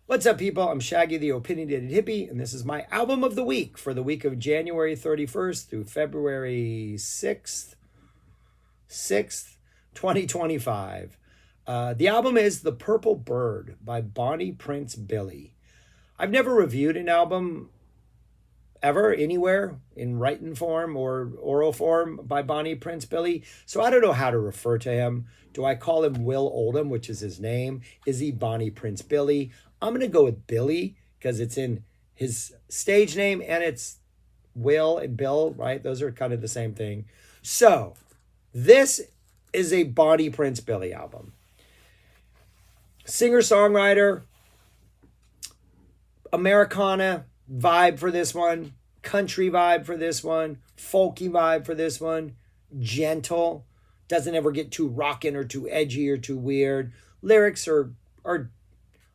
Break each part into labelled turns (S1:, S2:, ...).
S1: What's up, people? I'm Shaggy, the Opinionated Hippie, and this is my album of the week for the week of January 31st through February 6th, 2025. The album is The Purple Bird by Bonnie Prince Billy. I've never reviewed an album ever, anywhere, in written form or oral form by Bonnie Prince Billy, so I don't know how to refer to him. Do I call him Will Oldham, which is his name? Is he Bonnie Prince Billy? I'm going to go with Billy because it's in his stage name and it's Will and Bill, right? Those are kind of the same thing. So this is a Bonnie Prince Billy album. Singer-songwriter, Americana vibe for this one, country vibe for this one, folky vibe for this one, gentle, doesn't ever get too rockin' or too edgy or too weird. Lyrics are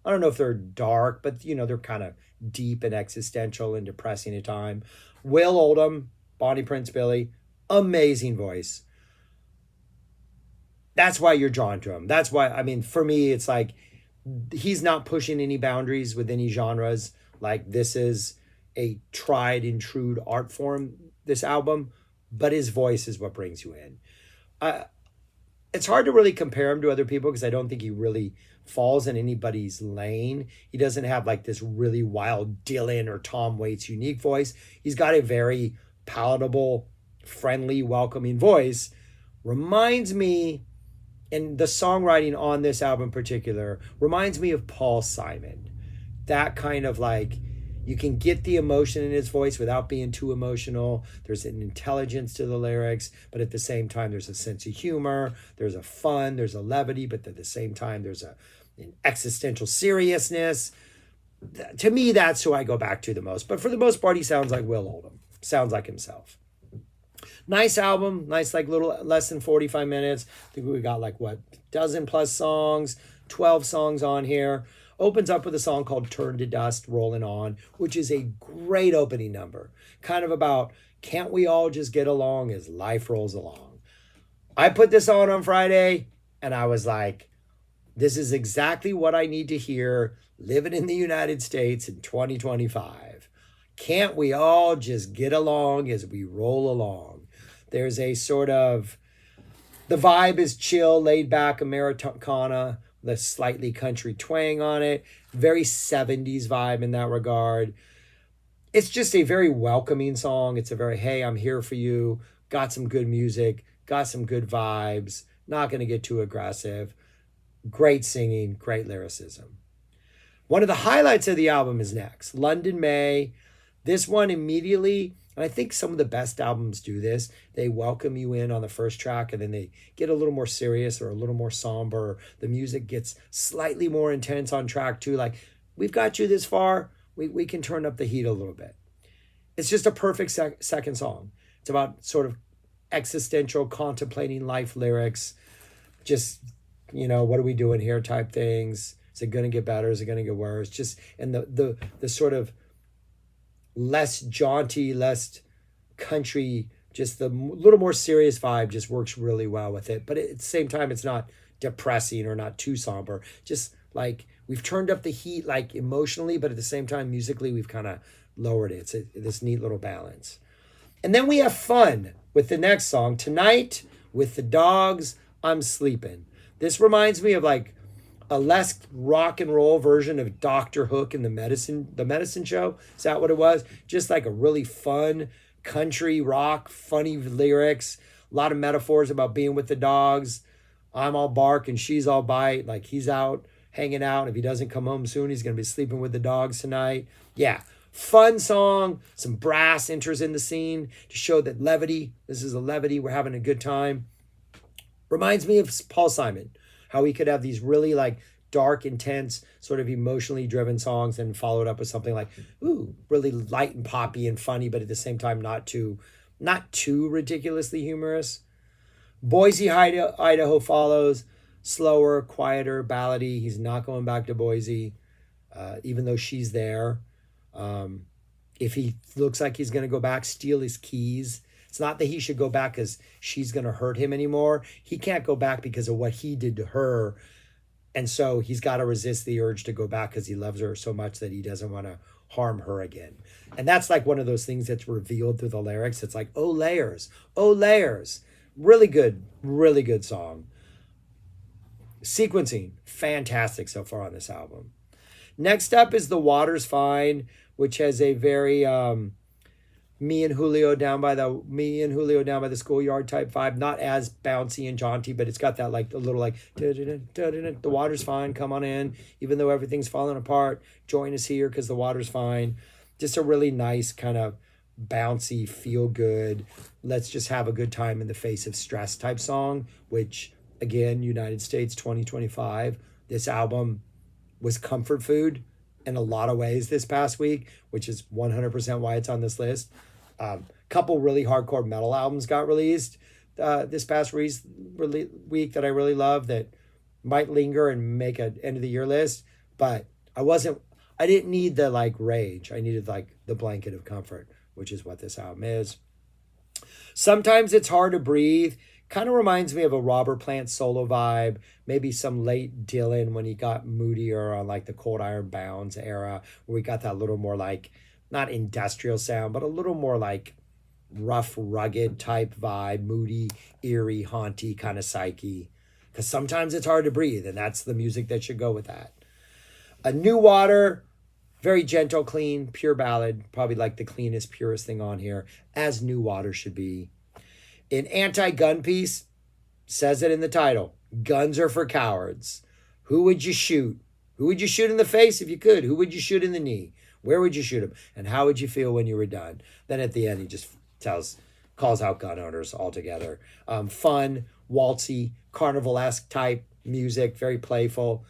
S1: I don't know if they're dark, but they're kind of deep and existential and depressing at time. Will Oldham, Bonnie Prince Billy, amazing voice. That's why you're drawn to him. That's why, for me, it's like he's not pushing any boundaries with any genres. Like, this is a tried and true art form, this album, but his voice is what brings you in. It's hard to really compare him to other people because I don't think he really falls in anybody's lane. He doesn't have like this really wild Dylan or Tom Waits unique voice. He's got a very palatable, friendly, welcoming voice. Reminds me, and the songwriting on this album in particular, reminds me of Paul Simon. That kind of like, you can get the emotion in his voice without being too emotional. There's an intelligence to the lyrics, but at the same time, there's a sense of humor. There's a fun, there's a levity, but at the same time, there's an existential seriousness. To me, that's who I go back to the most. But for the most part, he sounds like Will Oldham. Sounds like himself. Nice album, nice like little less than 45 minutes. I think we got like dozen plus songs, 12 songs on here. Opens up with a song called Turn to Dust, Rolling On, which is a great opening number. Kind of about, can't we all just get along as life rolls along? I put this on Friday, and I was like, this is exactly what I need to hear living in the United States in 2025. Can't we all just get along as we roll along? There's a sort of, the vibe is chill, laid back, Americana, the slightly country twang on it, very 70s vibe in that regard. It's just a very welcoming song. It's a very, hey, I'm here for you, got some good music, got some good vibes, not going to get too aggressive. Great singing, great lyricism. One of the highlights of the album is next, London May. This one immediately, and I think some of the best albums do this, they welcome you in on the first track and then they get a little more serious or a little more somber. The music gets slightly more intense on track two. Like, we've got you this far, we can turn up the heat a little bit. It's just a perfect second song. It's about sort of existential, contemplating life lyrics. Just, what are we doing here type things. Is it going to get better? Is it going to get worse? Just, and the sort of less jaunty, less country, just the little more serious vibe just works really well with it. But at the same time, it's not depressing or not too somber. Just like, we've turned up the heat like emotionally, but at the same time, musically, we've kind of lowered it. It's this neat little balance. And then we have fun with the next song, Tonight with the Dogs, I'm Sleeping. This reminds me of like a less rock and roll version of Dr. Hook and the medicine show. Is that what it was? Just like a really fun country rock, funny lyrics, a lot of metaphors about being with the dogs. I'm all bark and she's all bite. Like, he's out hanging out. If he doesn't come home soon, he's going to be sleeping with the dogs tonight. Yeah. Fun song. Some brass enters in the scene to show that levity. This is a levity. We're having a good time. Reminds me of Paul Simon. How he could have these really like dark, intense, sort of emotionally driven songs and followed up with something like, really light and poppy and funny, but at the same time not too ridiculously humorous. Boise, Idaho follows, slower, quieter, ballady. He's not going back to Boise, even though she's there. If he looks like he's going to go back, steal his keys. It's not that he should go back because she's going to hurt him anymore. He can't go back because of what he did to her. And so he's got to resist the urge to go back because he loves her so much that he doesn't want to harm her again. And that's like one of those things that's revealed through the lyrics. It's like, oh, layers, oh, layers. Really good song. Sequencing, fantastic so far on this album. Next up is The Water's Fine, which has a very me and Julio down by the schoolyard type vibe. Not as bouncy and jaunty, but it's got that like a little like the water's fine, come on in, even though everything's falling apart. Join us here because the water's fine. Just a really nice kind of bouncy, feel good. Let's just have a good time in the face of stress type song. Which again, United States 2025. This album was comfort food in a lot of ways this past week, which is 100% why it's on this list. Couple really hardcore metal albums got released this past week that I really love that might linger and make an end of the year list. But I didn't need the like rage. I needed like the blanket of comfort, which is what this album is. Sometimes It's Hard to Breathe. Kind of reminds me of a Robert Plant solo vibe, maybe some late Dylan when he got moodier on like the Cold Iron Bounds era, where we got that little more like, not industrial sound, but a little more like rough, rugged type vibe, moody, eerie, haunty kind of psyche. Because sometimes it's hard to breathe, and that's the music that should go with that. A New Water, very gentle, clean, pure ballad, probably like the cleanest, purest thing on here, as New Water should be. An anti-gun piece, says it in the title. Guns are for cowards. Who would you shoot? Who would you shoot in the face if you could? Who would you shoot in the knee? Where would you shoot him? And how would you feel when you were done? Then at the end, he just calls out gun owners altogether. Fun, waltzy, carnival-esque type music, very playful.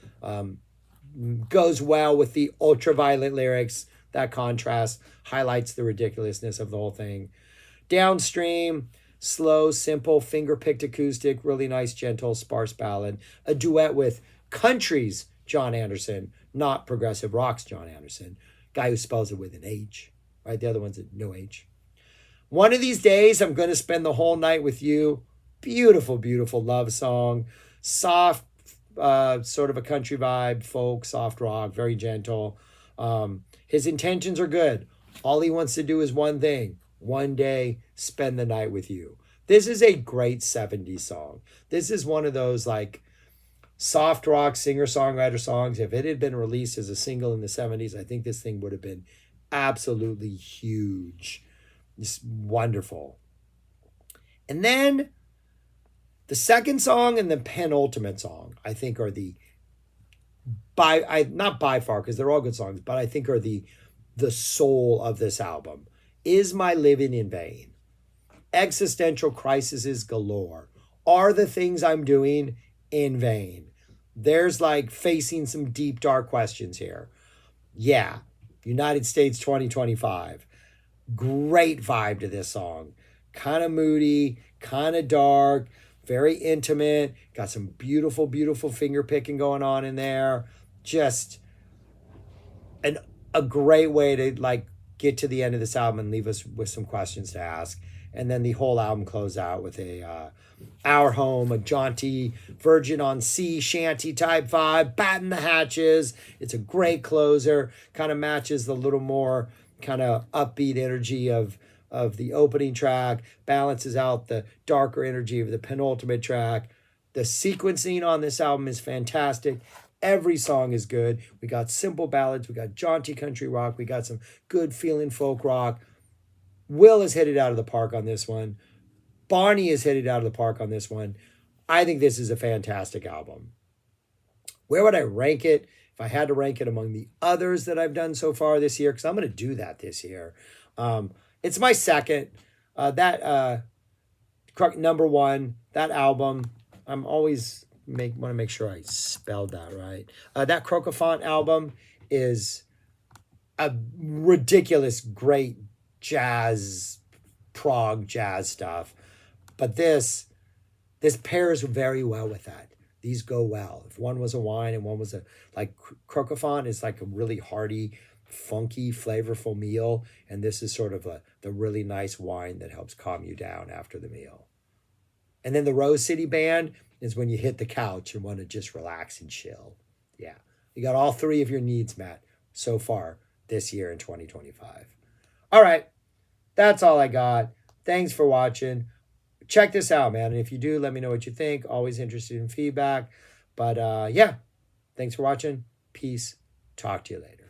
S1: Goes well with the ultra-violent lyrics. That contrast highlights the ridiculousness of the whole thing. Downstream, slow, simple, finger-picked acoustic, really nice, gentle, sparse ballad. A duet with country's John Anderson, not progressive rock's John Anderson. Guy who spells it with an H, right? The other one's no H. One of these days, I'm going to spend the whole night with you. Beautiful, beautiful love song. Soft, sort of a country vibe, folk, soft rock, very gentle. His intentions are good. All he wants to do is one thing. One day, spend the night with you. This is a great 70s song. This is one of those like soft rock singer-songwriter songs. If it had been released as a single in the 70s, I think this thing would have been absolutely huge. Just wonderful. And then the second song and the penultimate song, I think are not by far, because they're all good songs, but I think are the soul of this album. Is My Living in Vain? Existential crises galore. Are the things I'm doing in vain? There's like facing some deep, dark questions here. Yeah, United States 2025. Great vibe to this song. Kind of moody, kind of dark, very intimate. Got some beautiful, beautiful finger picking going on in there. Just a great way to like get to the end of this album and leave us with some questions to ask. And then the whole album closed out with Our Home, a jaunty Virgin on Sea shanty type vibe, batten the hatches. It's a great closer, kind of matches the little more kind of upbeat energy of the opening track, balances out the darker energy of the penultimate track. The sequencing on this album is fantastic. Every song is good. We got simple ballads. We got jaunty country rock. We got some good feeling folk rock. Will has hit it out of the park on this one. Barney has hit it out of the park on this one. I think this is a fantastic album. Where would I rank it if I had to rank it among the others that I've done so far this year? Because I'm going to do that this year. It's my second. Number one, that album, I'm always want to make sure I spelled that right. That Crocofont album is a ridiculous, great prog jazz stuff. But this pairs very well with that. These go well. If one was a wine and one was Crocofont is like a really hearty, funky, flavorful meal. And this is sort of the really nice wine that helps calm you down after the meal. And then the Rose City Band is when you hit the couch and want to just relax and chill. Yeah. You got all three of your needs met so far this year in 2025. All right. That's all I got. Thanks for watching. Check this out, man. And if you do, let me know what you think. Always interested in feedback. But yeah, thanks for watching. Peace. Talk to you later.